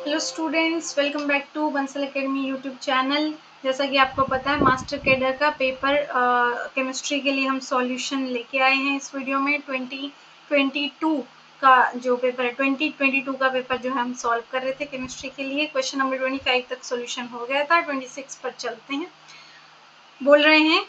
Hello students, welcome back to Bansal Academy YouTube channel. जैसा कि आपको पता है, मास्टर कैडर का पेपर केमिस्ट्री के लिए हम सॉल्यूशन लेके आए हैं। इस वीडियो में 2022 का जो पेपर है, 2022 का पेपर जो है हम सॉल्व कर रहे थे केमिस्ट्री के लिए। क्वेश्चन नंबर 25 तक सॉल्यूशन हो गया था। 26 पर चलते हैं। बोल रहे हैं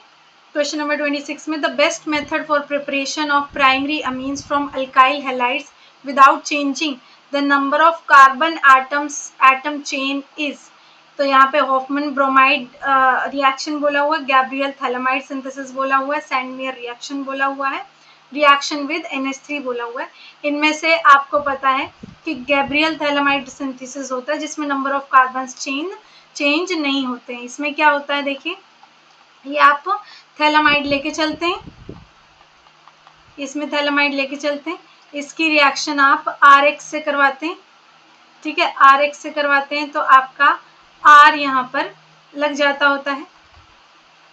क्वेश्चन नंबर 26 में, the best method for preparation of primary amines from alkyl halides without changing the number of carbon atom chain is. तो यहाँ पे हॉफमैन ब्रोमाइड रिएक्शन बोला हुआ है, गैब्रियल थैलामाइड सिंथेसिस बोला हुआ है, सैंडमियर रिएक्शन बोला हुआ है, रिएक्शन विद NH3 बोला हुआ है। इनमें से आपको पता है कि गैब्रियल थैलामाइड सिंथेसिस होता है जिसमें नंबर ऑफ कार्बन चेंज नहीं होते हैं। इसमें क्या होता है, देखिए, ये आप थैलामाइड लेके चलते हैं, इसमें थैलामाइड लेके चलते हैं, इसकी रिएक्शन आप RX से करवाते हैं। ठीक है, RX से करवाते हैं तो आपका R यहाँ पर लग जाता होता है,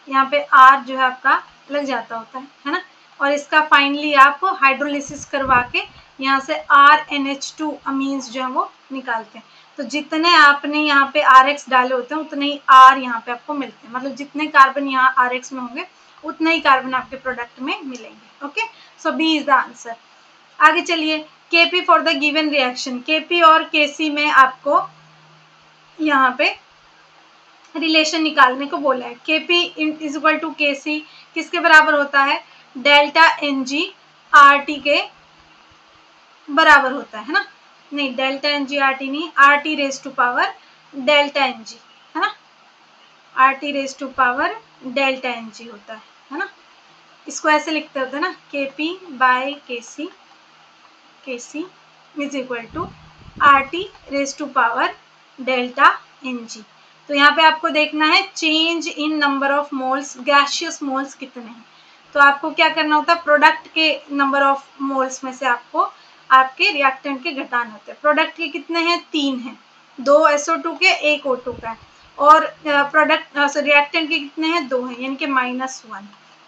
यहाँ पे R जो है आपका लग जाता होता है ना। और इसका फाइनली आप हाइड्रोलिसिस करवा के यहाँ से RNH2 अमीन्स जो है वो निकालते हैं। तो जितने आपने यहाँ पे RX डाले होते हैं उतने ही R यहाँ पे आपको मिलते हैं, मतलब जितने कार्बन यहाँ RX में होंगे उतने ही कार्बन आपके प्रोडक्ट में मिलेंगे। Okay, so B is the answer. आगे चलिए, Kp for the given reaction. Kp और Kc में आपको यहाँ पे रिलेशन निकालने को बोला है। Kp is equal to Kc किसके बराबर होता है? डेल्टा Ng RT के बराबर होता है ना। नहीं, डेल्टा Ng RT नहीं, RT raise to power delta Ng है ना, RT raise to power delta Ng होता है ना। इसको ऐसे लिखते होते हैं ना, Kp by Kc is equal to RT raise to power delta Ng। तो यहाँ पे आपको देखना है change in number of moles, gaseous moles कितने हैं। तो आपको क्या करना होता है, प्रोडक्ट के नंबर ऑफ मोल्स में से आपको आपके रिएक्टेंट के घटाने होते हैं। प्रोडक्ट के कितने हैं? 3 हैं, 2 SO2 के, 1 O2 का। और प्रोडक्ट रिएक्टेंट के कितने हैं? 2 हैं, यानी कि -1,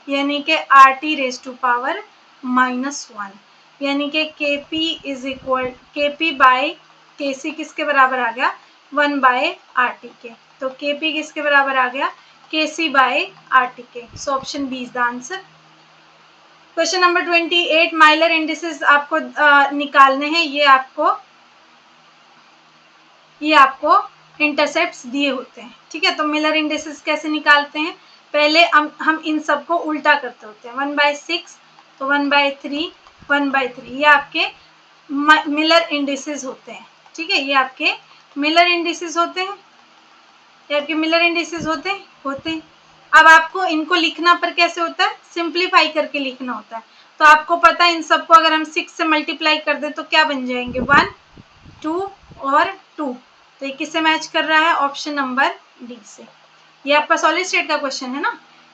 यानी कि RT रेज टू पावर -1, यानी कि Kp is equal Kp by Kc किसके बराबर आ गया? 1 बाय RT के। तो Kp किसके बराबर आ गया? Kc बाय RT के। So option B is the answer. Question number 28, Miller indices आपको निकालने हैं। ये आपको इंटरसेप्ट्स दिए होते हैं। ठीक है, तो मिलर इंडिसेस कैसे निकालते हैं? पहले हम इन सबको उल्टा करते होते हैं। 1/6, तो 1/3, 1/3, ये आपके मिलर इंडिसेस होते हैं। ठीक है, ये आपके मिलर इंडिसेस होते हैं, ये आपके मिलर इंडिसेस होते हैं। अब आपको इनको लिखना पर कैसे होता है? सिंप्लीफाई करके लिखना होता है। तो आपको पता है इन सबको अगर हम 6 से मल्टीप्लाई कर दे तो क्या बन जाएंगे? 1, 2 और 2। तो ये किससे मैच कर रहा है? ऑप्शन नंबर डी से। ये आपका सॉलिड स्टेट का क्वेश्चन है ना।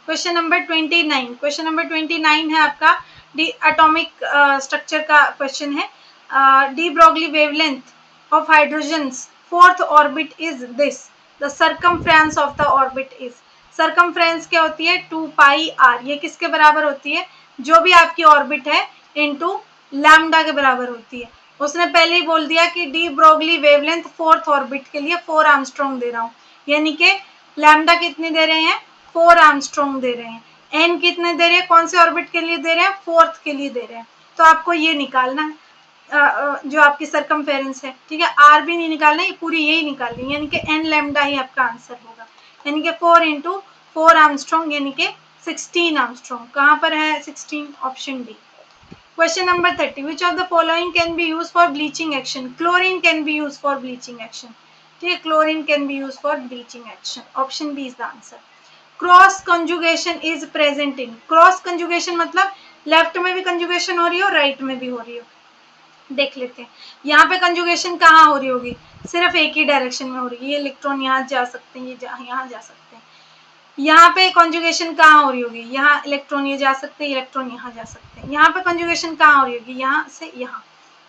क्वेश्चन नंबर 29, क्वेश्चन नंबर 29 है आपका डी एटॉमिक स्ट्रक्चर का क्वेश्चन है। De Broglie wavelength of hydrogens fourth orbit is this, the circumference of the orbit is. Circumference क्या होती है? 2πr। ये किसके बराबर होती है? जो भी आपकी ऑर्बिट है इनटू लैम्डा के बराबर होती है। उसने पहले ही बोल दिया कि de Broglie wavelength fourth orbit के लिए 4 आर्मस्ट्रॉन्ग दे रहा हूँ, यानी कि लैम्डा कितने दे रहे हैं? 4 आर्मस्ट्रॉन्ग दे रहे हैं। एन कितने दे रहे हैं? कौन से ऑर्बिट के लिए दे रहे हैं? फोर्थ के लिए दे रहे हैं। तो आपको ये निकालना है जो आपकी सर्कमफेरेंस है। ठीक है, आर भी नहीं निकालना, ये पूरी यही निकालनी है, यानी कि एन लैम्डा ही आपका आंसर होगा, यानी कि 4 × 4 आर्मस्ट्रॉन्ग, यानी कि 16 आर्मस्ट्रॉन्ग। कहाँ पर है 16? Option D. Question number 30. Which of the following can be used for bleaching action? Chlorine can be used for bleaching action. ठीक है, chlorine can be used for bleaching action. Option B is the answer. Cross conjugation is present in. Cross conjugation मतलब left में भी conjugation हो रही हो, right में भी हो रही हो। देख लेते हैं यहाँ पे कंजुगेशन कहाँ हो रही होगी? सिर्फ एक ही डायरेक्शन में हो रही है। ये इलेक्ट्रॉन यहाँ जा सकते हैं, ये यहाँ जा सकते हैं। यहाँ पे कॉन्जुगेशन कहाँ हो रही होगी? यहाँ इलेक्ट्रॉन ये जा सकते हैं, इलेक्ट्रॉन यहाँ जा सकते हैं। यहाँ पे कॉन्जुगेशन कहाँ हो रही होगी? यहाँ से यहाँ।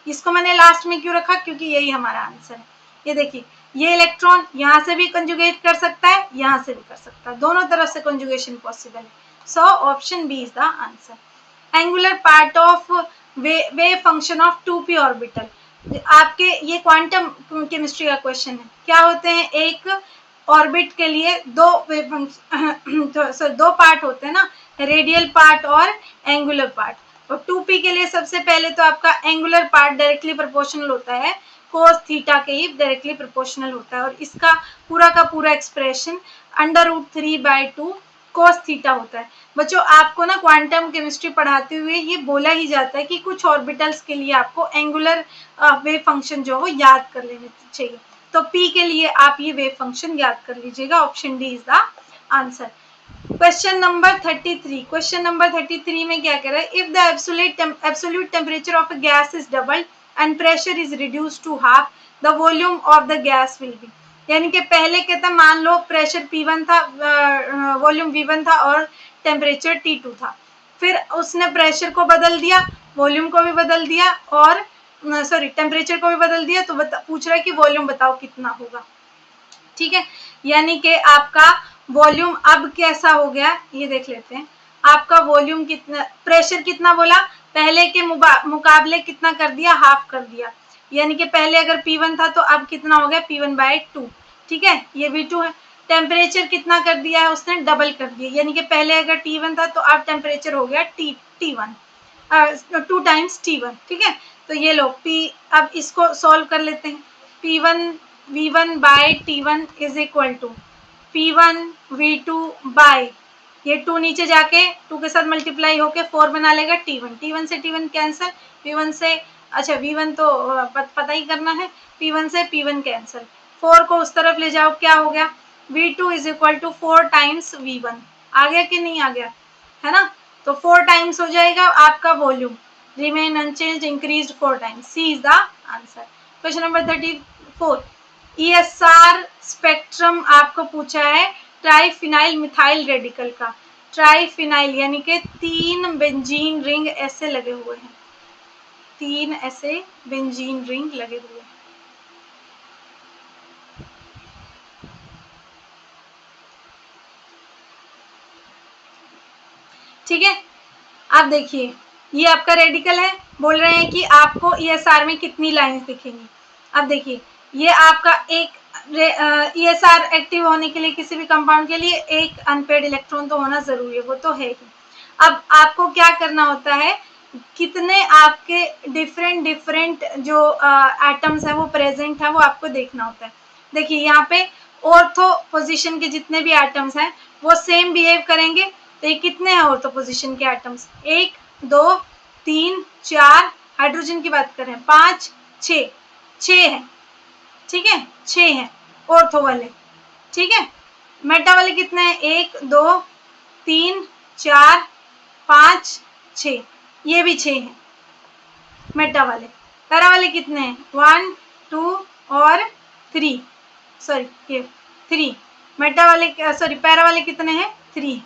इसको मैंने लास्ट में क्यों रखा? क्योंकि यही हमारा आंसर है। ये देखिए, ये इलेक्ट्रॉन यहाँ से भी कंजुगेट कर सकता है, यहाँ से भी कर सकता है, दोनों तरफ से कंजुगेशन पॉसिबल है। So option B is the answer. Angular part of wave function of 2p orbital. आपके ये क्वांटम केमिस्ट्री का क्वेश्चन है। क्या होते हैं, एक ऑर्बिट के लिए दो दो पार्ट होते हैं ना, रेडियल पार्ट और एंगुलर पार्ट। और 2p के लिए सबसे पहले तो आपका एंगुलर पार्ट डायरेक्टली प्रोपोर्शनल होता है कोस थीटा के ही डायरेक्टली प्रोपोर्शनल होता है, और इसका पूरा का पूरा एक्सप्रेशन √3/2 कोस थीटा होता है। बच्चों आपको ना क्वांटम केमिस्ट्री पढ़ाते हुए ये बोला ही जाता है कि कुछ ऑर्बिटल्स के लिए आपको एंगुलर वेव फंक्शन जो हो याद कर लेने चाहिए। तो p के लिए आप ये वेव फंक्शन याद कर लीजिएगा। Option D is the answer. Question number 33। Question number 33 में क्या कह रहा है, if the absolute temperature of a gas is doubled and pressure is reduced to half, the volume of the gas will be. यानी कि पहले कहता मान लो प्रेशर P1 था, वॉल्यूम V1 था और टेम्परेचर T2 था, फिर उसने प्रेशर को बदल दिया, वॉल्यूम को भी बदल दिया और सॉरी टेम्परेचर को भी बदल दिया, तो पूछ रहा है कि वॉल्यूम बताओ कितना होगा। ठीक है, यानी कि आपका वॉल्यूम अब कैसा हो गया ये देख लेते हैं। आपका वॉल्यूम कितना, प्रेशर कितना बोला, पहले के मुकाबले कितना कर दिया, हाफ कर दिया। यानी कि पहले अगर P1 था तो अब कितना हो गया, P1/2। ठीक है, ये V2 है। टेम्परेचर कितना कर दिया है उसने, डबल कर दिया, यानी कि पहले अगर T1 था तो अब टेम्परेचर हो गया T1, 2 टाइम्स T1। ठीक है, तो ये लो P, अब इसको सॉल्व कर लेते हैं। P1 V1/T1 is equal to P1 V2 bye, ये 2 नीचे जाके 2 के साथ मल्टीप्लाई होके 4 बना लेगा T1। T1 से T1 कैंसिल, P1 से, अच्छा V1 तो पता ही करना है, P1 से P1 कैंसिल, 4 को उस तरफ ले जाओ, क्या हो गया, V2 is equal to 4 times V1। आ गया कि नहीं आ गया, है ना। तो 4 टाइम्स हो जाएगा आपका volume, remain unchanged, increased 4 times. C is the answer. Question number 34। ESR spectrum आपको पूछा है ट्राइफिनाइल मिथाइल रेडिकल का। ट्राइफिनाइल यानी कि 3 बेंजीन रिंग ऐसे लगे हुए हैं, 3 ऐसे बेंजीन रिंग लगे हुए हैं। ठीक है, आप देखिए ये आपका रेडिकल है, बोल रहे हैं कि आपको ESR में कितनी लाइंस दिखेंगी। अब देखिए ये आपका एक ESR एक्टिव होने के लिए किसी भी कंपाउंड के लिए एक अनपेड इलेक्ट्रॉन तो होना जरूरी है, वो तो है ही। अब आपको क्या करना होता है, कितने आपके डिफरेंट जो एटम्स है वो प्रेजेंट है वो आपको देखना होता है। देखिए यहाँ पे ऑर्थो पोजीशन के जितने भी एटम्स हैं वो सेम बिहेव करेंगे। तो ये कितने हैं ऑर्थो पोजीशन के एटम्स, 1 2 3 4, हाइड्रोजन की बात करें 5 6 हैं। ठीक है, 6 हैं ऑर्थो वाले। ठीक है, मेटा वाले कितने हैं, 1 2 3 4 5 6, ये भी 6 हैं मेटा वाले। पैरा वाले कितने हैं, 1 2 और 3, सॉरी ये 3। मेटा वाले सॉरी पैरा वाले कितने हैं, 3।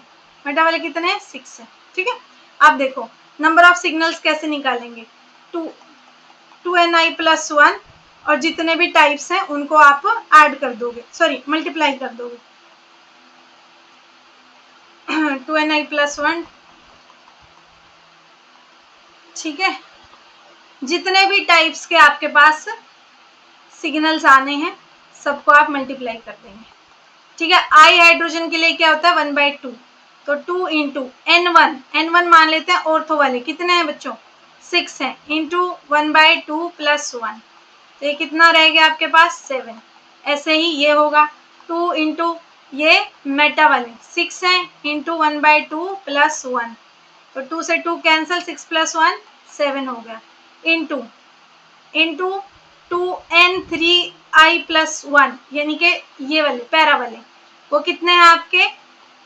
मेटा वाले कितने हैं, 6 है। ठीक है, अब देखो नंबर ऑफ सिग्नल्स कैसे निकालेंगे, 2Ni+1 और जितने भी टाइप्स हैं उनको आप ऐड कर दोगे, सॉरी मल्टीप्लाई कर दोगे। 2Ni+1, ठीक है, जितने भी टाइप्स के आपके पास सिग्नल्स आने हैं सबको आप मल्टीप्लाई कर देंगे। ठीक है, आई हाइड्रोजन के लिए क्या होता है, 1/2, तो 2 इंटू N1 मान लेते हैं ऑर्थो वाले, कितने हैं बच्चों, 6 हैं, इंटू 1/2 + 1, तो ये कितना रह गया आपके पास, 7। ऐसे ही ये होगा 2 इंटू ये मेटा वाले 6 हैं, इंटू 1/2 + 1, तो 2 से 2 कैंसिल, 6 + 1 7 हो गया, इंटू 2N3I+1 यानी कि ये वाले पैरा वाले वो कितने हैं आपके,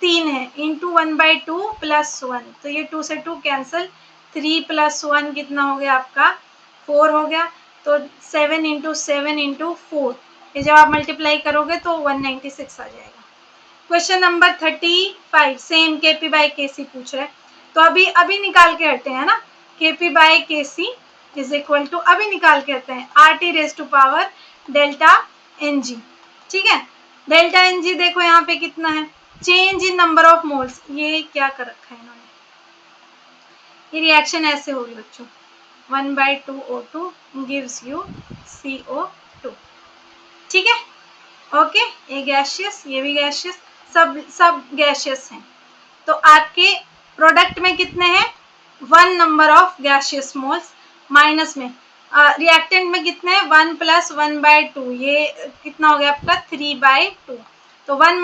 3 है, इंटू 1/2 + 1, तो ये 2 से 2 कैंसिल, 3 + 1 कितना हो गया आपका, 4 हो गया, तो 7 इंटू 7 इंटू 4, ये जब आप मल्टीप्लाई करोगे तो 196 आ जाएगा। क्वेश्चन नंबर 35 सेम KP/KC पूछ रहे हैं, तो अभी निकाल के हटते हैं ना, KP/KC इज इक्वल टू, अभी निकाल के हटते हैं RT⁻⁴ ΔNg। ठीक है, ΔNg देखो यहाँ पे कितना है, change in number of moles, ये क्या कर रखा है इन्होंने, ये रिएक्शन ऐसे होगी बच्चों, 1/2 O2 गिव्स यू CO2। ठीक है, ओके। ये गैशियस, ये भी गैशियस, सब गैशियस हैं। तो आपके प्रोडक्ट में कितने हैं? 1 number of gaseous moles. Minus में रिएक्टेंट में कितने हैं? 1 + 1/2, ये कितना हो गया आपका? 3/2। तो 1 -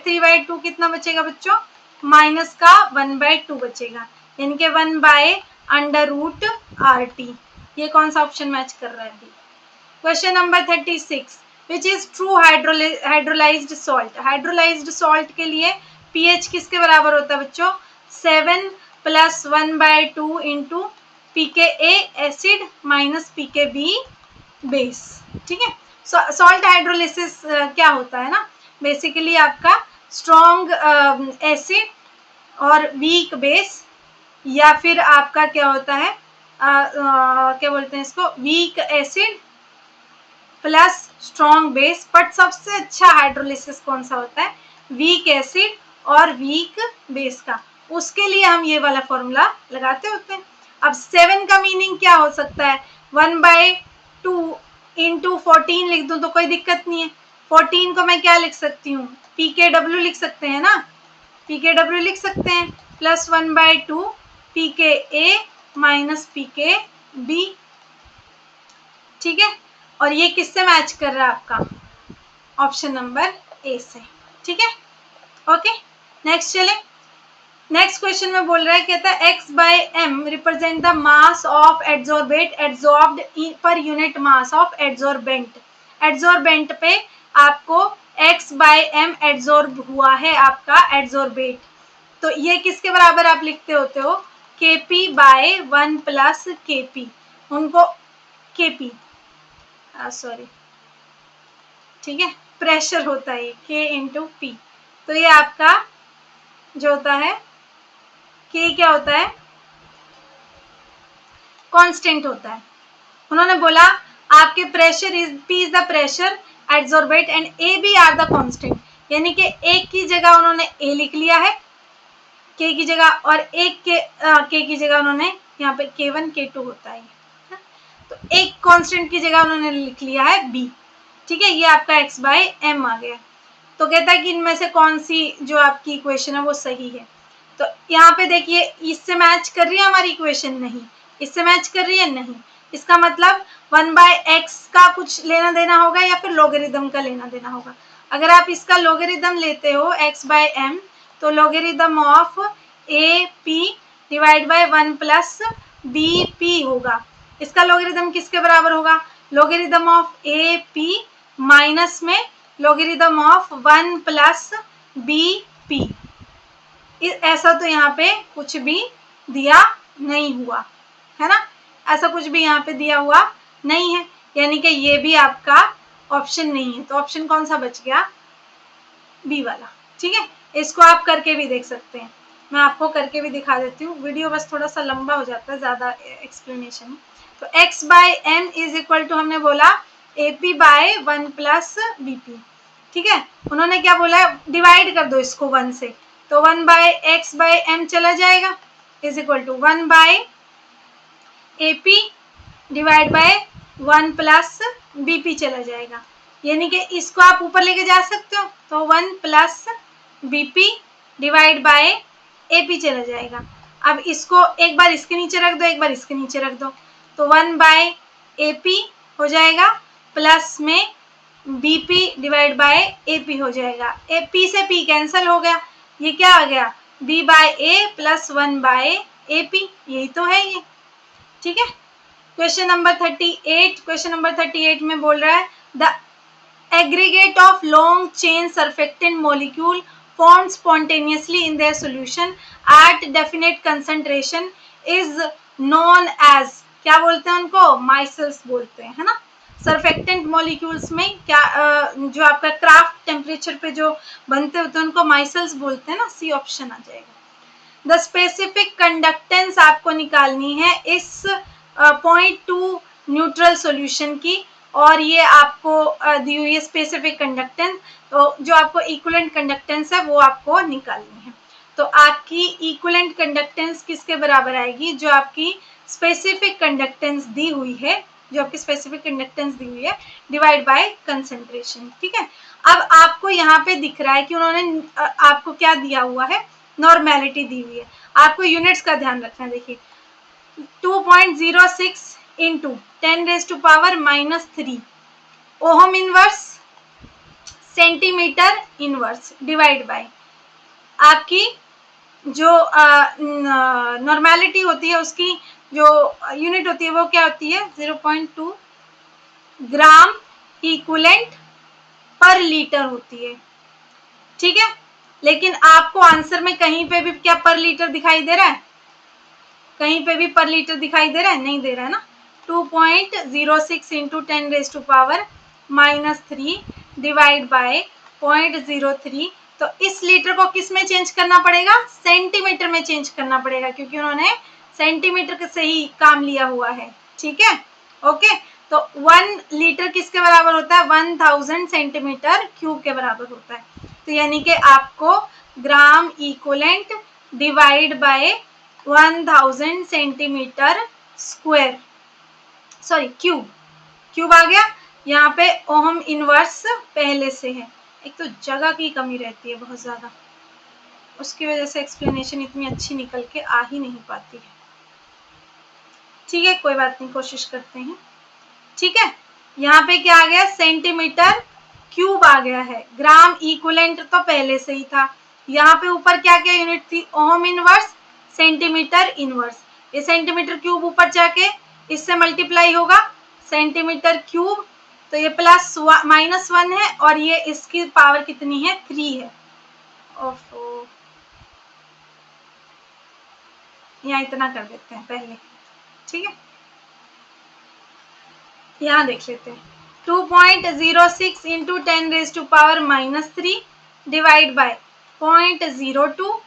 3/2 कितना बचेगा बच्चों? माइनस का 1/2 बचेगा, यानी कि 1/√RT। ये कौन सा ऑप्शन मैच कर रहा है? B. Question number 36, which is true hydrolysed salt. Hydrolysed salt के लिए पीएच किसके बराबर होता है बच्चों? 7 + 1/2 into pKa acid minus pKb base. ठीक है, सॉल्ट हाइड्रोलिसिस क्या होता है ना, बेसिकली आपका स्ट्रॉन्ग एसिड और वीक बेस, या फिर आपका क्या होता है, क्या बोलते हैं इसको, weak acid plus strong base. But सबसे अच्छा हाइड्रोलिसिस कौन सा होता है? वीक एसिड और वीक बेस का। उसके लिए हम ये वाला फॉर्मूला लगाते होते हैं। अब 7 का मीनिंग क्या हो सकता है? 1/2 इंटू 14 लिख दूं तो कोई दिक्कत नहीं है। 14 को मैं क्या लिख सकती हूँ? pKw लिख सकते हैं ना, pKw लिख सकते हैं, प्लस 1/2 pKa माइनस pKb। ठीक है, और ये किससे मैच कर रहा है आपका? ऑप्शन नंबर ए से। ठीक है, ओके। नेक्स्ट चले, नेक्स्ट क्वेश्चन में बोल रहा है, कहता है x/m represent the mass of adsorbate adsorbed per unit mass of adsorbent. Adsorbent पे आपको x/m एड्सॉर्ब हुआ है आपका एड्सॉर्बेट, तो ये किसके बराबर आप लिखते होते हो? Kp/1 + Kp, उनको Kp सॉरी, ठीक है, प्रेशर होता है K × P। तो ये आपका जो होता है K क्या होता है? कांस्टेंट होता है। उन्होंने बोला आपके pressure P is the pressure adsorbate and AB are the constant, यानी कि एक की जगह उन्होंने A लिख लिया है K की जगह, और एक के K की जगह उन्होंने यहाँ पे K1 K2 होता है, तो एक कांस्टेंट की जगह उन्होंने लिख लिया है B। ठीक है, ये आपका x/m आ गया। तो कहता है कि इनमें से कौन सी जो आपकी इक्वेशन है वो सही है। तो यहाँ पे देखिए, इससे मैच कर रही है हमारी इक्वेशन? नहीं। इससे मैच कर रही है? नहीं। इसका मतलब 1/x का कुछ लेना देना होगा या फिर लॉगरिदम का लेना देना होगा। अगर आप इसका लॉगरिदम लेते हो x/m, तो logarithm of AP divide by 1 + BP होगा। इसका लॉगरिदम किसके बराबर होगा? लॉगरिदम ऑफ AP माइनस में लॉगरिदम ऑफ 1 + BP। ऐसा तो यहाँ पे कुछ भी दिया नहीं हुआ है ना, ऐसा कुछ भी यहाँ पे दिया हुआ नहीं है, यानी कि ये भी आपका ऑप्शन नहीं है। तो ऑप्शन कौन सा बच गया? बी वाला। ठीक है, इसको आप करके भी देख सकते हैं, मैं आपको करके भी दिखा देती हूँ। वीडियो बस थोड़ा सा लंबा हो जाता है, ज़्यादा एक्सप्लेनेशन। तो x/m इज इक्वल टू हमने बोला AP/1 + BP। ठीक है, उन्होंने क्या बोला? डिवाइड कर दो इसको 1 से, तो 1/x/m चला जाएगा is equal to 1/AP divide by 1 + BP चला जाएगा, यानी कि इसको आप ऊपर लेके जा सकते हो, तो 1 + BP डिवाइड बाय AP चला जाएगा। अब इसको एक बार इसके नीचे रख दो, एक बार इसके नीचे रख दो, तो 1/AP हो जाएगा, प्लस में BP डिवाइड बाय AP हो जाएगा। P से P कैंसिल हो गया, ये क्या आ गया? B/A + 1/AP, यही तो है ये। ठीक है, क्वेश्चन नंबर 38। क्वेश्चन नंबर 38 में बोल रहा है the aggregate of long chain surfactant molecule formed spontaneously in their solution at definite concentration is known as, क्या बोलते हैं उनको? माइसेल्स बोलते हैं, है ना। सरफेक्टेंट मॉलिक्यूल्स में क्या जो आपका क्राफ्ट टेम्परेचर पे जो बनते होते हैं उनको माइसेल्स बोलते हैं ना, सी ऑप्शन आ जाएगा। द स्पेसिफिक कंडक्टेंस आपको निकालनी है इस 0.2 न्यूट्रल सॉल्यूशन की, और ये आपको दी हुई है स्पेसिफिक कंडक्टेंस, तो जो आपको इक्विवेलेंट कंडक्टेंस है वो आपको निकालनी है। तो आपकी इक्विवेलेंट कंडक्टेंस किसके बराबर आएगी? जो आपकी स्पेसिफिक कंडक्टेंस दी हुई है, जो आपकी स्पेसिफिक कंडक्टेंस दी हुई है, डिवाइड बाय कंसेंट्रेशन। ठीक है, अब आपको यहाँ पे दिख रहा है कि उन्होंने आपको क्या दिया हुआ है, नॉर्मेलिटी दी हुई है। आपको यूनिट्स का ध्यान रखना है। देखिए 2.06 into 10⁻³ ohm inverse centimetre inverse divide by आपकी जो नॉर्मेलिटी होती है, उसकी जो यूनिट होती है वो क्या होती है, 0.2 ग्राम इक्विवेलेंट पर लीटर होती है। ठीक है, लेकिन आपको आंसर में कहीं पे भी क्या पर लीटर दिखाई दे रहा है, कहीं पे भी पर लीटर दिखाई दे रहा है, नहीं दे रहा है ना। 2.06 इंटू 10⁻³ डिवाइड बाय 0.03, तो इस लीटर को किस में चेंज करना पड़ेगा, सेंटीमीटर में चेंज करना पड़ेगा, क्योंकि उन्होंने सेंटीमीटर से ही काम लिया हुआ है। ठीक है, ओके, तो 1 लीटर किसके बराबर होता है, 1000 सेंटीमीटर क्यूब के बराबर होता है। तो यानी कि आपको gram equivalent divide by 1000 centimetre square, sorry cube आ गया। यहाँ पे ओहम इनवर्स पहले से है। एक तो जगह की कमी रहती है बहुत ज़्यादा, उसकी वजह से एक्सप्लेनेशन इतनी अच्छी निकल के आ ही नहीं पाती है। ठीक है, कोई बात नहीं, कोशिश करते हैं। ठीक है, यहाँ पे क्या आ गया, सेंटीमीटर क्यूब आ गया है। ग्राम इक्विवेलेंट तो पहले से ही था। यहाँ पे ऊपर क्या क्या यूनिट थी, ओहम इनवर्स सेंटीमीटर इनवर्स। ये सेंटीमीटर क्यूब ऊपर जाके इससे मल्टीप्लाई होगा, सेंटीमीटर क्यूब, तो ये +-1 है, और ये इसकी पावर कितनी है, 3 है। ओफो, यहाँ इतना कर देते हैं पहले। ठीक है, यहाँ देख लेते हैं 2.06 इंटू 10⁻³ डिवाइड बाय 0.02,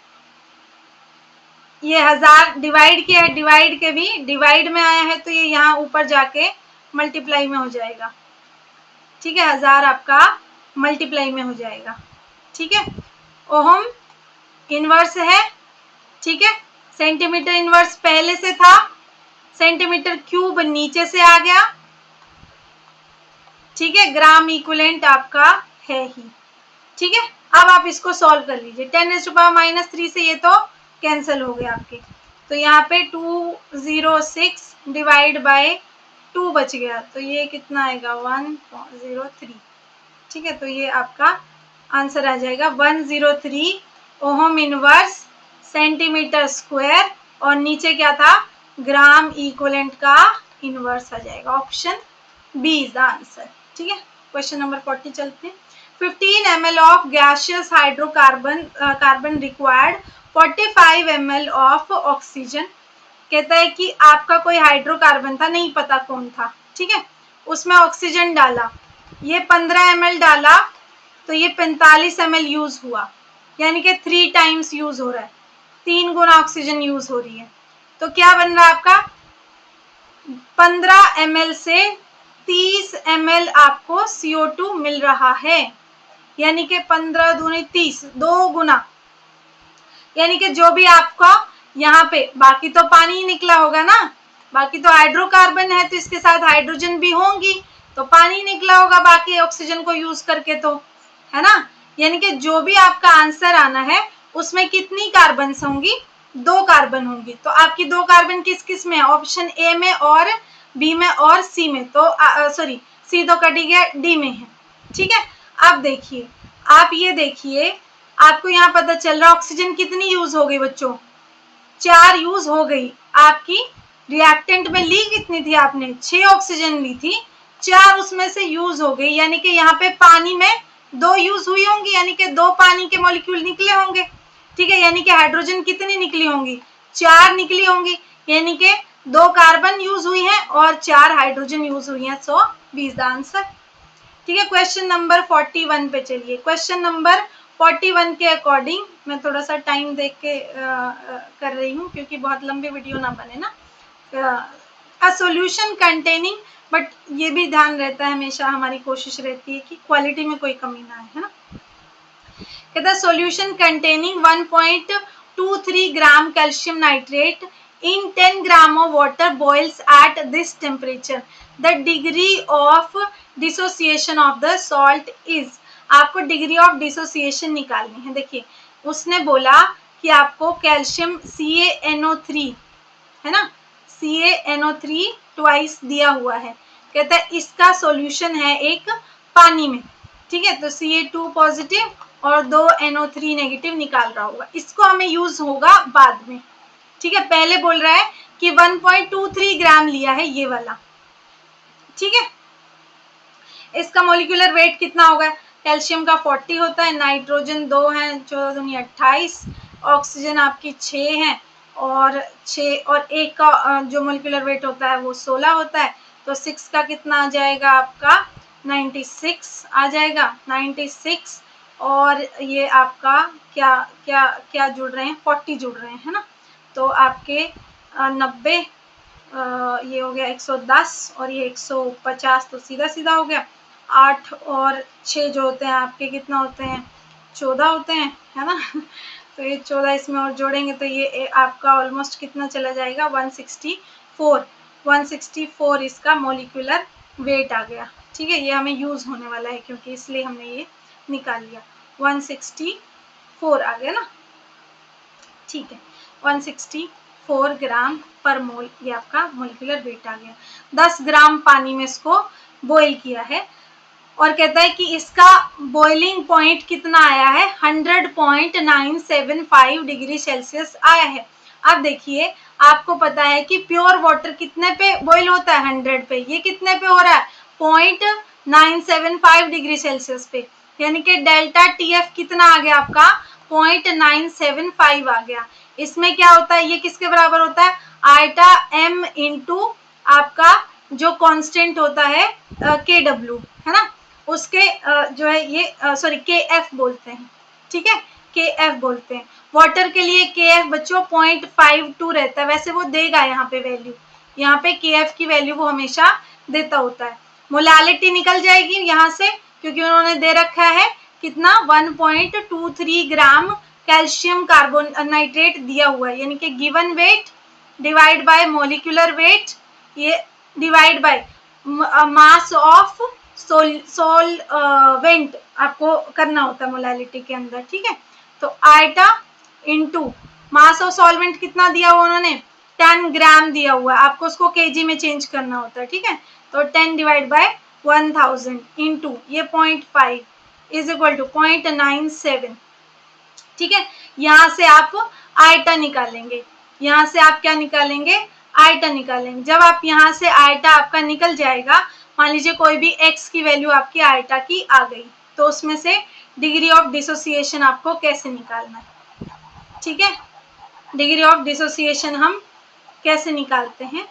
ये 1000 डिवाइड किया है, डिवाइड के भी डिवाइड में आया है, तो ये यहाँ ऊपर जाके मल्टीप्लाई में हो जाएगा। ठीक है, 1000 आपका मल्टीप्लाई में हो जाएगा। ठीक है, ओहम इनवर्स है। ठीक है, सेंटीमीटर इनवर्स पहले से था, सेंटीमीटर क्यूब नीचे से आ गया। ठीक है, ग्राम इक्विवेलेंट आपका है ही। ठीक है, अब आप इसको सॉल्व कर लीजिए। 10⁻³ से ये तो कैंसिल हो गया आपके, तो यहाँ पे 206 डिवाइड बाय 2 बच गया, तो ये कितना आएगा, 103। ठीक है, तो ये आपका आंसर आ जाएगा 103 ओहम इनवर्स सेंटीमीटर स्क्वायर, और नीचे क्या था, ग्राम इक्विवेलेंट का इनवर्स आ जाएगा। Option B is the answer. ठीक है, क्वेश्चन नंबर 40 चलते हैं। 15 ml of gaseous hydrocarbon carbon required 45 ml of oxygen. कहता है कि आपका कोई हाइड्रोकार्बन था, नहीं पता कौन था। ठीक है, उसमें ऑक्सीजन डाला, ये 15 ml डाला, तो ये 45 ml यूज हुआ, यानी कि 3 टाइम्स यूज हो रहा है, 3 गुना ऑक्सीजन यूज हो रही है। तो क्या बन रहा है आपका, 15 ml से 30 ml आपको CO2 मिल रहा है, यानी कि 15 दूनी 30, 2 गुना। यानी कि जो भी आपका यहाँ पे, बाकी तो पानी ही निकला होगा ना, बाकी तो हाइड्रोकार्बन है, तो इसके साथ हाइड्रोजन भी होंगी, तो पानी निकला होगा बाकी ऑक्सीजन को यूज करके, तो है ना। यानी कि जो भी आपका आंसर आना है उसमें कितनी कार्बन होंगी, 2 कार्बन होंगी। तो आपकी 2 कार्बन किस किस में है, ऑप्शन ए में और बी में और सी में, तो सॉरी सी तो कट गया, डी में है। ठीक है, अब देखिए, आप ये देखिए, आपको यहाँ पता चल रहा है ऑक्सीजन कितनी यूज हो गई बच्चों, 4 यूज हो गई। आपकी रिएक्टेंट में ली कितनी थी, आपने 6 ऑक्सीजन ली थी, 4 उसमें से यूज हो गई, यानी कि यहाँ पे पानी में 2 यूज हुई होंगी, यानी कि 2 पानी के मॉलिक्यूल निकले होंगे। ठीक है, यानी कि हाइड्रोजन कितनी निकली होंगी, 4 निकली होंगी, यानी कि 2 कार्बन यूज हुई है और 4 हाइड्रोजन यूज हुई है। सो बी इज द आंसर। ठीक है, क्वेश्चन नंबर 41 पे चलिए। क्वेश्चन नंबर 41 के अकॉर्डिंग मैं थोड़ा सा टाइम देख के कर रही हूँ, क्योंकि बहुत लंबी वीडियो ना बने ना। अ सॉल्यूशन कंटेनिंग, बट ये भी ध्यान रहता है, हमेशा हमारी कोशिश रहती है कि क्वालिटी में कोई कमी ना आए, है ना। कहता है solution containing 1.23 gram calcium nitrate in 10 gram of water boils at this temperature the degree of dissociation of the salt is. आपको डिग्री ऑफ डिसोसिएशन निकालनी है। देखिए उसने बोला कि आपको कैल्शियम CaNO3 है ना, CaNO3 ट्वाइस दिया हुआ है। कहता है इसका सॉल्यूशन है एक पानी में, ठीक है। तो Ca2 पॉजिटिव और 2 NO3 नेगेटिव निकाल रहा होगा, इसको हमें यूज होगा बाद में, ठीक है। पहले बोल रहा है कि 1.23 ग्राम लिया है ये वाला, ठीक है। इसका मोलिकुलर वेट कितना होगा, कैल्शियम का 40 होता है, नाइट्रोजन 2 है, 14 28, ऑक्सीजन आपकी 6 है और 6 और 1 का जो मोलिकुलर वेट होता है वो 16 होता है। तो 6 का कितना आ जाएगा आपका 96 आ जाएगा, 96 और ये आपका क्या क्या क्या जुड़ रहे हैं, 40 जुड़ रहे हैं, है ना। तो आपके 90 ये हो गया 110 और ये 150, तो सीधा सीधा हो गया। 8 और 6 जो होते हैं आपके कितना होते हैं, 14 होते हैं, है ना। तो ये 14 इसमें और जोड़ेंगे तो ये आपका ऑलमोस्ट कितना चला जाएगा 164 इसका मोलिकुलर वेट आ गया, ठीक है। ये हमें यूज होने वाला है क्योंकि इसलिए हमने ये निकाल लिया, 164 आ गया ना, ठीक है। 164 ग्राम पर मोल ये आपका मोलिकुलर वेट आ गया। 10 ग्राम पानी में इसको बॉईल किया है और कहता है कि इसका बॉइलिंग पॉइंट कितना आया है, 100.975 डिग्री सेल्सियस आया है। अब देखिए आपको पता है कि प्योर वाटर कितने पे बॉईल होता है, 100 पे, ये कितने पे हो रहा है 0.975 डिग्री सेल्सियस पे, यानी कि डेल्टा TF कितना आ गया आपका 0.975 आ गया। इसमें क्या होता है, ये किसके बराबर होता है, आइटा M इंटू आपका जो कांस्टेंट होता है KW, है ना, उसके जो है ये सॉरी KF बोलते हैं, ठीक है, KF बोलते हैं। वाटर के लिए KF बच्चों 0.52 रहता है, वैसे वो देगा यहाँ पे वैल्यू, यहाँ पे KF की वैल्यू वो हमेशा देता होता है। मोलालिटी निकल जाएगी यहाँ से क्योंकि उन्होंने दे रखा है कितना 1.23 ग्राम कैल्शियम कार्बन नाइट्रेट दिया हुआ है, यानी कि given weight divide by molecular weight, ये divide by mass of solvent आपको करना होता है मोलालिटी के अंदर, ठीक है। तो eta into mass of solvent कितना दिया हुआ उन्होंने 10 ग्राम दिया हुआ है, आपको उसको केजी में चेंज करना होता है, ठीक है। तो 10 डिवाइड बाय 1000 इंटू ये 0.5 इज इक्वल टू 0.97, ठीक है। यहाँ से आप आइटा निकालेंगे, यहाँ से आप क्या निकालेंगे, आइटा निकालेंगे। जब आप यहाँ से आइटा आपका निकल जाएगा, मान लीजिए कोई भी x की वैल्यू आपकी आइटा की आ गई, तो उसमें से डिग्री ऑफ डिसोसिएशन आपको कैसे निकालना है, ठीक है। डिग्री ऑफ डिसोसिएशन हम कैसे निकालते हैं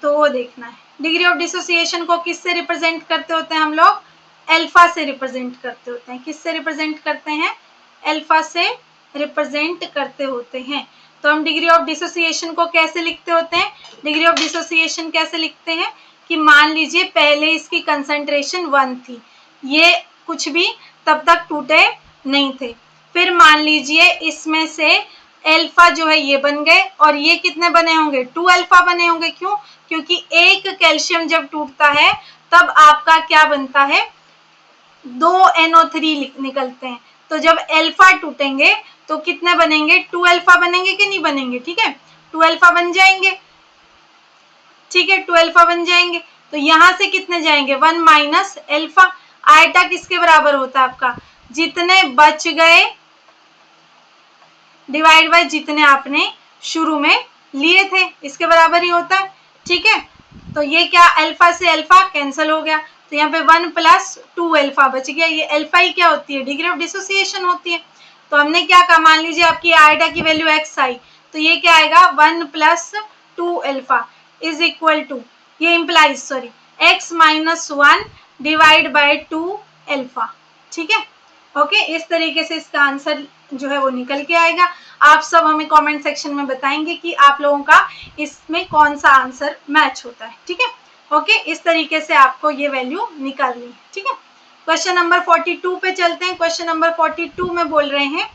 तो वो देखना है। डिग्री ऑफ डिसोसिएशन को किससे रिप्रेजेंट करते होते हैं हम लोग, अल्फा से रिप्रेजेंट करते होते हैं। किससे रिप्रेजेंट करते हैं, अल्फा से रिप्रेजेंट करते होते हैं। तो हम डिग्री ऑफ डिसोसिएशन को कैसे लिखते होते हैं, डिग्री ऑफ डिसोसिएशन कैसे लिखते हैं कि मान लीजिए पहले इसकी कंसंट्रेशन 1 थी, ये कुछ भी तब तक टूटे नहीं थे, फिर मान लीजिए इसमें से अल्फा जो है ये बन गए और ये कितने बने होंगे 2 अल्फा बने होंगे। क्यों, क्योंकि एक कैल्शियम जब टूटता है तब आपका क्या बनता है 2 NO3 निकलते हैं। तो जब अल्फा टूटेंगे तो कितने बनेंगे 2 अल्फा बनेंगे कि नहीं बनेंगे, ठीक है, 2 अल्फा बन जाएंगे, ठीक है, 2 अल्फा बन जाएंगे। तो यहाँ से कितने जाएंगे 1 माइनस अल्फा। आइटा किसके बराबर होता है आपका, जितने बच गए डिवाइड बाय जितने आपने शुरू में लिए थे, इसके बराबर ही होता है, ठीक है। तो ये क्या अल्फा से अल्फा कैंसिल हो गया, तो यहाँ पे 1 प्लस 2 अल्फा बच गया। ये अल्फा ही क्या होती है, डिग्री ऑफ डिसोसिएशन होती है। तो हमने क्या कहा, मान लीजिए आपकी आइटा की वैल्यू x आई, तो ये क्या आएगा 1 plus 2 alpha is equal to, ये implies sorry x minus 1 divide by 2 alpha, ठीक है। ओके, इस तरीके से इसका आंसर जो है वो निकल के आएगा। आप सब हमें कमेंट सेक्शन में बताएंगे कि आप लोगों का इसमें कौन सा आंसर मैच होता है, ठीक है। ओके, इस तरीके से आपको ये वैल्यू निकालनी है, ठीक है। क्वेश्चन नंबर 42 पे चलते हैं। क्वेश्चन नंबर 42 में बोल रहे हैं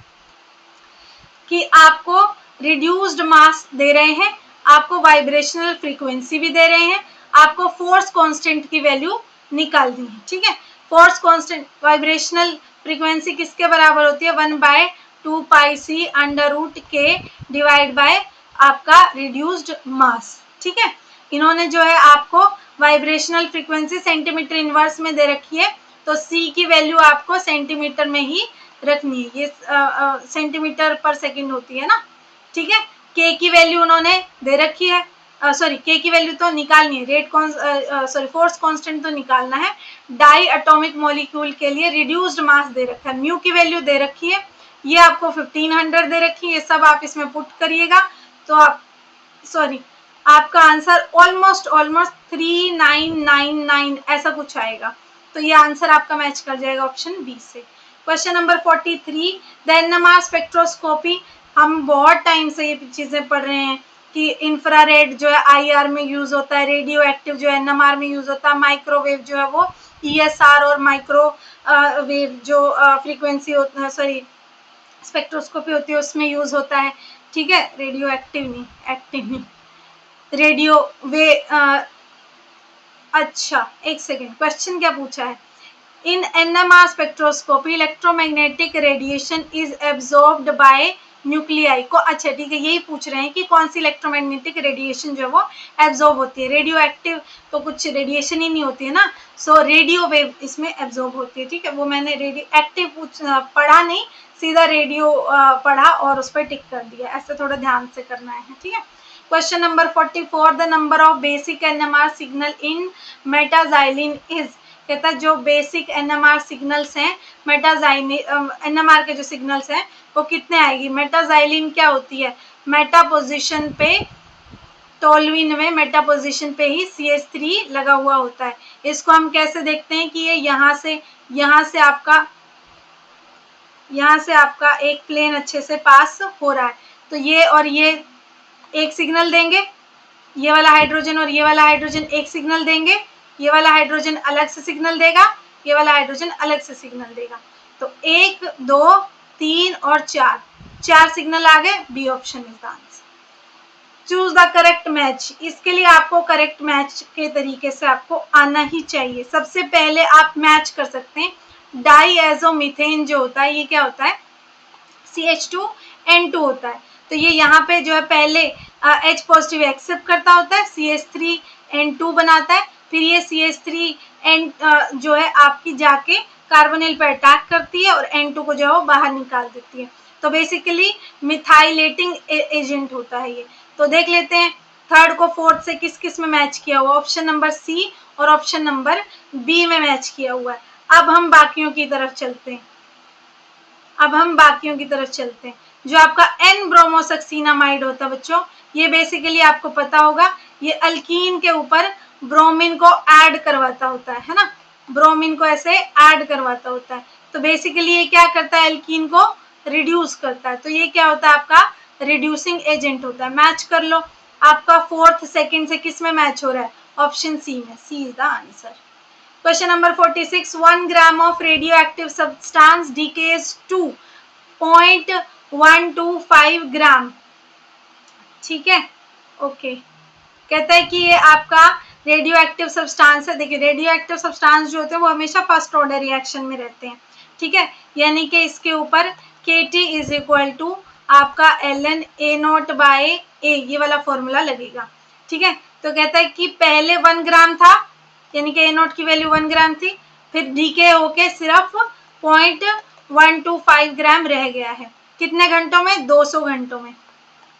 कि आपको रिड्यूस्ड मास दे रहे हैं आपको वाइब्रेशनल फ्रीक्वेंसी भी दे रहे हैं, आपको फोर्स कांस्टेंट की वैल्यू निकालनी है। ठीक है, फोर्स कांस्टेंट वाइब्रेशनल फ्रीक्वेंसी किसके बराबर होती है, 1/2 पाई सी अंडर रूट के डिवाइड बाय आपका रिड्यूस्ड मास। ठीक है, इन्होंने जो है आपको वाइब्रेशनल फ्रीक्वेंसी सेंटीमीटर इनवर्स में दे रखी है, तो सी की वैल्यू आपको सेंटीमीटर में ही रखनी है, ये सेंटीमीटर पर सेकंड होती है ना। ठीक है, के की वैल्यू उन्होंने दे रखी है, सॉरी के की वैल्यू तो निकालनी है, सॉरी फोर्स कांस्टेंट तो निकालना है। डाई एटॉमिक मॉलिक्यूल के लिए रिड्यूस्ड मास दे रखा है, म्यू की वैल्यू दे रखी है, ये आपको 1500 दे रखी है, ये सब आप इसमें पुट करिएगा तो आप सॉरी आपका आंसर ऑलमोस्ट 3999 ऐसा कुछ आएगा, तो ये आंसर आपका मैच कर जाएगा ऑप्शन बी से। Question number 43, the NMR spectroscopy, हम बहुत टाइम से ये चीजें पढ़ रहे हैं कि इंफ्रारेड जो है आईआर में यूज होता है, रेडियो एक्टिव जो है एनएमआर में यूज होता है, माइक्रोवेव जो है वो ईएसआर और माइक्रोवेव जो फ्रीक्वेंसी सॉरी स्पेक्ट्रोस्कोपी होती है उसमें यूज होता है। ठीक है, रेडियो एक्टिव नहीं, रेडियो वे अच्छा एक सेकेंड, क्वेश्चन क्या पूछा है, इन NMR spectroscopy electromagnetic radiation is absorbed bye nuclei को, अच्छा ठीक है, यही पूछ रहे हैं कि कौन सी इलेक्ट्रोमैग्नेटिक रेडिएशन जो है वो एब्जॉर्ब होती है, रेडियो एक्टिव तो कुछ रेडिएशन ही नहीं होती है ना, सो रेडियो वेव इसमें एब्जॉर्ब होती है। ठीक है, वो मैंने रेडियो एक्टिव पढ़ा नहीं, सीधा रेडियो पढ़ा और उस पर टिक कर दिया, ऐसे थोड़ा ध्यान से करना है। ठीक है, question number 44, the number of basic NMR signal in metaxylene is, कहता है जो बेसिक एनएमआर सिग्नल्स हैं एनएमआर के जो सिग्नल्स हैं वो कितने आएगी। मेटाजाइलिन क्या होती है, मेटा पोजीशन पे टोल्यूइन में मेटा पोजीशन पे ही CH3 लगा हुआ होता है। इसको हम कैसे देखते हैं कि ये यहाँ से आपका एक प्लेन अच्छे से पास हो रहा है, तो ये और ये एक सिग्नल देंगे, ये वाला हाइड्रोजन और ये वाला हाइड्रोजन एक सिग्नल देंगे, ये वाला हाइड्रोजन अलग से सिग्नल देगा, ये वाला हाइड्रोजन अलग से सिग्नल देगा, तो 1 2 3 और 4 सिग्नल आ गए, B option is the answer. Choose the correct match, इसके लिए आपको करेक्ट मैच के तरीके से आपको आना ही चाहिए। सबसे पहले आप मैच कर सकते हैं, डाईएजोमीथेन जो होता है ये क्या होता है, CH2N2 होता है, तो ये यहाँ पे जो है पहले H पॉजिटिव एक्सेप्ट करता होता है, CH3N2 बनाता है, फिर ये CH3N जो है आपकी जाके कार्बोनिल पर अटैक करती है और N2 को जो है वो बाहर निकाल देती है, तो बेसिकली मिथाइलेटिंग एजेंट होता है ये। तो देख लेते हैं थर्ड को फोर्थ से किस किस में मैच किया हुआ, ऑप्शन नंबर सी और ऑप्शन नंबर बी में मैच किया हुआ है। अब हम बाकियों की तरफ चलते हैं, जो आपका N ब्रोमोसक्सीनामाइड होता है बच्चों, ये बेसिकली आपको पता होगा, ये अल्कीन के ऊपर ब्रोमीन को ऐड करवाता होता है ना, ब्रोमीन को ऐसे ऐड करवाता होता है, तो बेसिकली ये क्या करता है, अल्कीन को रिड्यूस करता है, तो ये क्या होता है आपका रिड्यूसिंग एजेंट होता है। मैच कर लो, आपका फोर्थ सेकंड से किस में मैच हो रहा है, ऑप्शन सी में, C is the answer. Question number 46, 1 gram of radioactive substance decays to 0.125 gram. ठीक है, ओके, कहता है कि ये आपका रेडियो एक्टिव सब्सटेंस है। देखिए रेडियो एक्टिव सब्सटेंस जो होते हैं वो हमेशा फर्स्ट ऑर्डर रिएक्शन में रहते हैं, ठीक है, यानी कि इसके ऊपर KT इज इक्वल टू आपका ln A0/A, ये वाला फॉर्मूला लगेगा। ठीक है, तो कहता है कि पहले 1 ग्राम था, यानी कि A0 की वैल्यू 1 ग्राम थी, फिर डीके होके सिर्फ 0.125 ग्राम रह गया है, कितने घंटों में, 200 घंटों में।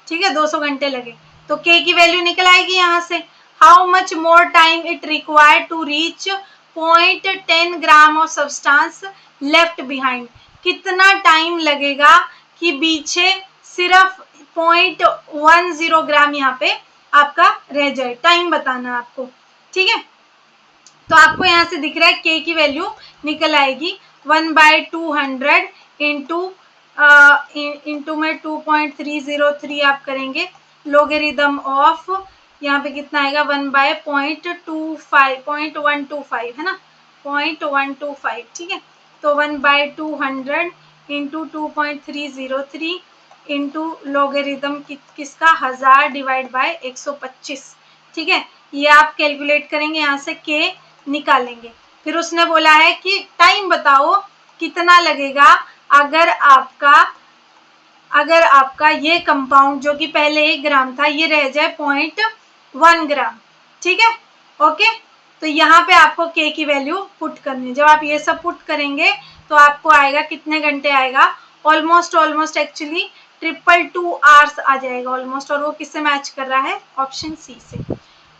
ठीक है, 200 घंटे लगे, तो K की वैल्यू निकल आएगी यहाँ से, how much more time it required to reach 0.10 gram of substance left behind, कितना टाइम लगेगा कि पीछे सिर्फ 0.10 ग्राम यहाँ पे आपका रह जाए, टाइम बताना आपको। ठीक है, तो आपको यहाँ से दिख रहा है K की वैल्यू निकल आएगी 1/200 इंटू में 2.303 आप करेंगे, लोगेरिदम ऑफ यहाँ पे कितना आएगा 1/0.125 है ना, 0.125। ठीक है, तो 1/200 इंटू 2.303 इंटू लॉगरिथम किसका 1000 डिवाइड बाय 125, ठीक है। ये आप कैलकुलेट करेंगे, यहाँ से k निकालेंगे। फिर उसने बोला है कि टाइम बताओ कितना लगेगा अगर आपका ये कंपाउंड जो कि पहले 1 ग्राम था ये रह जाए 0.1 ग्राम, ठीक है। ओके, तो यहाँ पे आपको k की वैल्यू पुट करनी है। जब आप ये सब पुट करेंगे तो आपको आएगा कितने घंटे आएगा, ऑलमोस्ट एक्चुअली 222 आवर्स आ जाएगा ऑलमोस्ट, और वो किससे मैच कर रहा है, ऑप्शन सी से।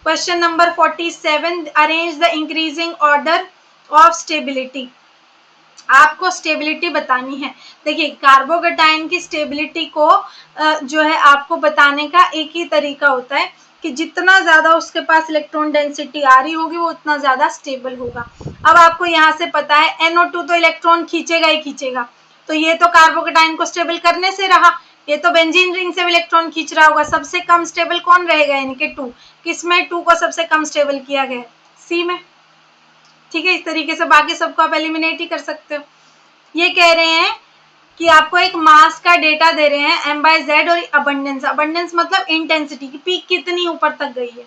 Question number 47, arrange the increasing order of stability. आपको स्टेबिलिटी बतानी है। देखिए कार्बोकेटाइन की स्टेबिलिटी को जो है आपको बताने का एक ही तरीका होता है कि जितना ज्यादा उसके पास इलेक्ट्रॉन डेंसिटी आ रही होगी वो उतना ज्यादा स्टेबल होगा। अब आपको यहाँ से पता है NO2 तो इलेक्ट्रॉन खींचेगा ही खींचेगा, तो ये तो कार्बोकेटाइन को स्टेबल करने से रहा, ये तो बेंजीन रिंग से भी इलेक्ट्रॉन खींच रहा होगा। सबसे कम स्टेबल कौन रहेगा, यानी कि 2। किसमें 2 को सबसे कम स्टेबल किया गया है, सी में, ठीक है। इस तरीके से बाकी सबको आप एलिमिनेट ही कर सकते हो। ये कह रहे हैं कि आपको एक मास का डेटा दे रहे हैं m/z और अबंडेंस मतलब इंटेंसिटी की पीक कितनी ऊपर तक गई है।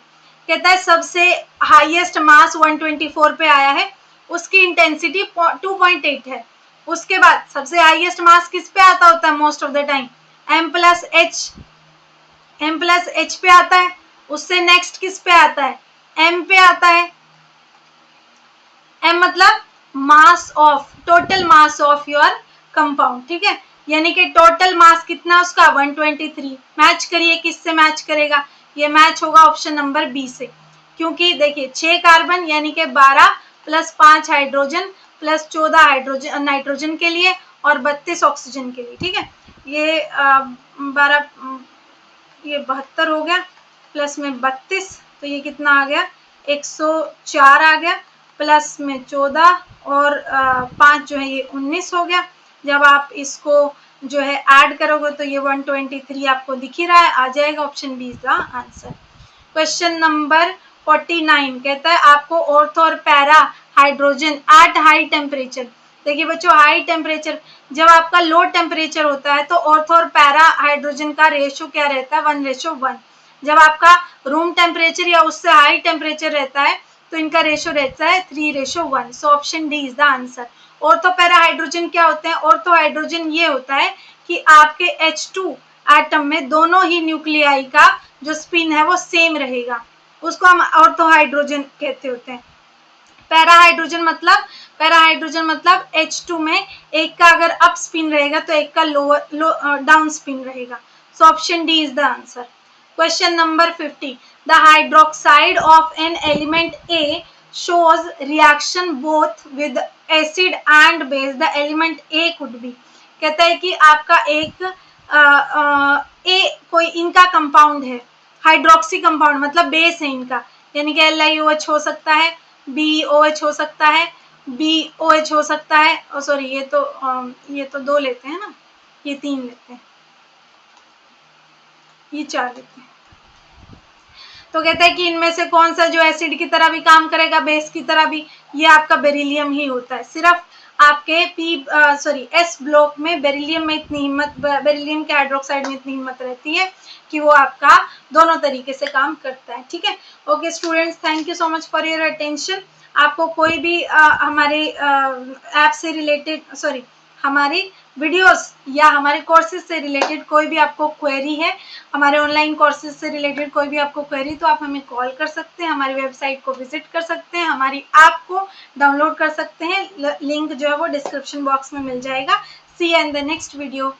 कहता है सबसे हाईएस्ट मास 124 पे आया है, उसकी इंटेंसिटी 2.8 है। उसके बाद सबसे हाईएस्ट मास किस पे आता होता है most of the time, m+h पे आता है। उससे नेक्स्ट किस पे आता है, m पे आता है। m मतलब mass of, total mass of your compound, ठीक है। यानी कि टोटल मास कितना उसका 123। मैच करिए, किससे मैच करेगा, ये मैच होगा ऑप्शन नंबर बी से, क्योंकि देखिए 6 कार्बन यानी कि 12 + 5 हाइड्रोजन + 14 हाइड्रोजन नाइट्रोजन के लिए और 32 ऑक्सीजन के लिए, ठीक है। ये 72 हो गया, प्लस में 32, तो ये कितना आ गया 104 आ गया, प्लस में 14 और 5 जो है ये 19 हो गया। जब आप इसको जो है ऐड करोगे तो ये 123 आपको दिख ही रहा है, आ जाएगा, option B is the answer. Question number 49 कहता है आपको ऑर्थो और para hydrogen at high temperature. देखिए बच्चों हाई टेम्परेचर, जब आपका लो टेम्परेचर होता है तो ऑर्थो और पैरा हाइड्रोजन का रेशो क्या रहता है, 1:1। जब आपका रूम टेम्परेचर या उससे हाई टेम्परेचर रहता है तो इनका रेशो रहता है 3:1। So option D is the answer. Ortho para hydrogen क्या होते हैं, ऑर्थो हाइड्रोजन ये होता है कि आपके H2 एटम में दोनों ही न्यूक्लियाई का जो स्पिन है वो सेम रहेगा, उसको हम ऑर्थो हाइड्रोजन कहते होते हैं। पैरा हाइड्रोजन मतलब H2 में एक का अगर अप स्पिन रहेगा तो एक का डाउन स्पिन रहेगा। So option D is the answer. Question number 50, the hydroxide of an element A shows reaction both with acid and base. The element A could be, कहता है कि आपका एक A कोई इनका कंपाउंड है, हाइड्रोक्सी कंपाउंड मतलब बेस है इनका, यानी कि LiOH हो सकता है, BOH हो सकता है, BOH हो सकता है, सॉरी ये तो 2 लेते हैं ना, ये 3 लेते हैं, ये 4 लेते हैं। तो कहता है कि इनमें से कौन सा जो एसिड की तरह भी काम करेगा, बेस की तरह भी, ये आपका बेरिलियम ही होता है। सिर्फ आपके एस ब्लॉक में बेरिलियम के हाइड्रोक्साइड में इतनी हिम्मत रहती है कि वो आपका दोनों तरीके से काम करता है, ठीक है। Okay students, thank you so much for your attention. आपको कोई भी हमारे ऐप से रिलेटेड हमारी वीडियोस या हमारे कोर्सेज से रिलेटेड कोई भी आपको क्वेरी है, हमारे ऑनलाइन कोर्सेज से रिलेटेड कोई भी आपको क्वेरी, तो आप हमें कॉल कर सकते हैं, हमारी वेबसाइट को विजिट कर सकते हैं, हमारी ऐप को डाउनलोड कर सकते हैं। लिंक जो है वो डिस्क्रिप्शन बॉक्स में मिल जाएगा। See you in the next video.